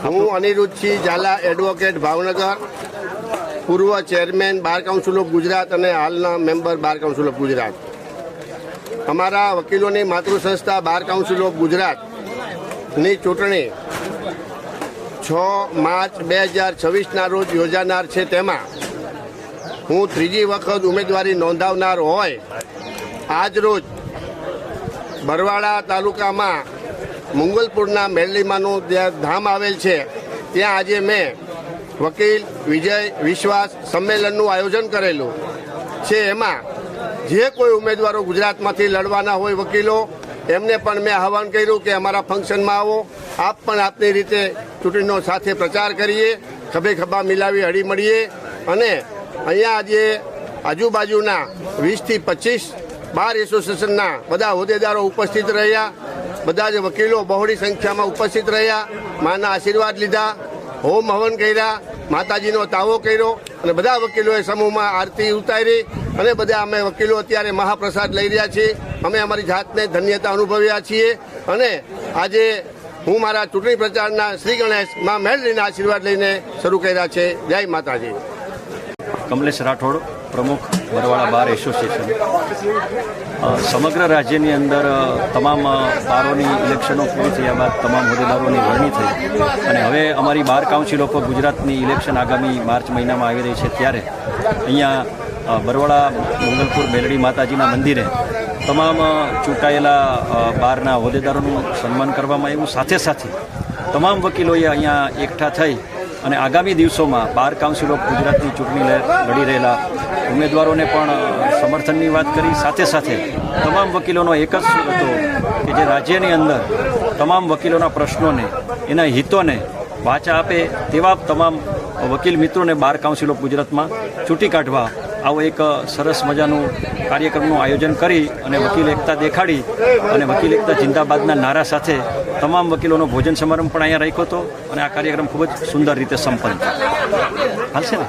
હું અનિરુદ્ધસિંહ ઝાલા એડવોકેટ ભાવનગર, પૂર્વ chairman bar council of Gujarat અને હાલના member bar council of Gujarat. અમારા વકીલોની માતૃ સંસ્થા બાર કાઉન્સિલ ઓફ ગુજરાતની ચૂંટણી 6 માર્ચ 2026ના રોજ યોજાનાર છે. તેમાં હું ત્રીજી વખત ઉમેદવારી નોંધાવનાર હોય આજ રોજ બરવાડા તાલુકામાં મંગલપુરના મેરલીમાનું ધામ આવેલ છે, ત્યાં આજે મેં વકીલ વિજય વિશ્વાસ સંમેલનનું આયોજન કરેલું છે. એમાં જે કોઈ ઉમેદવારો ગુજરાતમાંથી લડવાના હોય વકીલો, એમને પણ મેં આહવાન કર્યું કે અમારા ફંક્શનમાં આવો, આપ પણ આપની રીતે ચૂંટણીનો સાથે પ્રચાર કરીએ, ખભે ખભા મિલાવી હળી મળીએ. અને અહીંયા આજે આજુબાજુના 20થી 25 બાર એસોસિએશનના બધા હોદ્દેદારો ઉપસ્થિત રહ્યા. બધા જ વકીલો બહોળી સંખ્યામાં ઉપસ્થિત રહ્યા, માના આશીર્વાદ લીધા, હોમ હવન કર્યા, માતાજીનો તાવો કર્યો અને બધા વકીલોએ સમૂહમાં આરતી ઉતારી અને બધા અમે વકીલો અત્યારે મહાપ્રસાદ લઈ રહ્યા છીએ. અમે અમારી જાતને ધન્યતા અનુભવ્યા છીએ અને આજે હું મારા ચૂંટણી પ્રચારના શ્રી ગણેશ માં મેળવીના આશીર્વાદ લઈને શરૂ કર્યા છે. જય માતાજી. કમલેશ રાઠોડ, પ્રમુખ બરવાડા બાર એસોસિએશન. સમગ્ર રાજ્યની અંદર તમામ બારોની ઇલેક્શનો પૂરી થયા બાદ તમામ હોદ્દેદારોની વરણી થઈ અને હવે અમારી બાર કાઉન્સિલ ઓફ ગુજરાતની ઇલેક્શન આગામી માર્ચ મહિનામાં આવી રહી છે. ત્યારે અહીંયા બરવાડા મંગલપુર મેલડી માતાજીના મંદિરે તમામ ચૂંટાયેલા બારના હોદ્દેદારોનું સન્માન કરવામાં આવ્યું. સાથે સાથે તમામ વકીલોએ અહીંયા એકઠા થઈ અને આગામી દિવસોમાં બાર કાઉન્સિલ ઓફ ગુજરાતની ચૂંટણી લડી રહેલા ઉમેદવારોને પણ સમર્થનની વાત કરી. સાથે સાથે તમામ વકીલોનો એક જ સૂર હતો કે જે રાજ્યની અંદર તમામ વકીલોના પ્રશ્નોને, એના હિતોને વાચા આપે તેવા તમામ વકીલ મિત્રોને બાર કાઉન્સિલ ઓફ ગુજરાતમાં ચૂંટી કાઢવા આવો એક સરસ મજાનું કાર્યક્રમનું આયોજન કરી અને વકીલ એકતા દેખાડી અને વકીલ એકતા જિંદાબાદના નારા સાથે તમામ વકીલોનો ભોજન સમારંભ પણ અહીંયા રાખ્યો હતો અને આ કાર્યક્રમ ખૂબ જ સુંદર રીતે સંપન્ન થયો. હાલશે ને?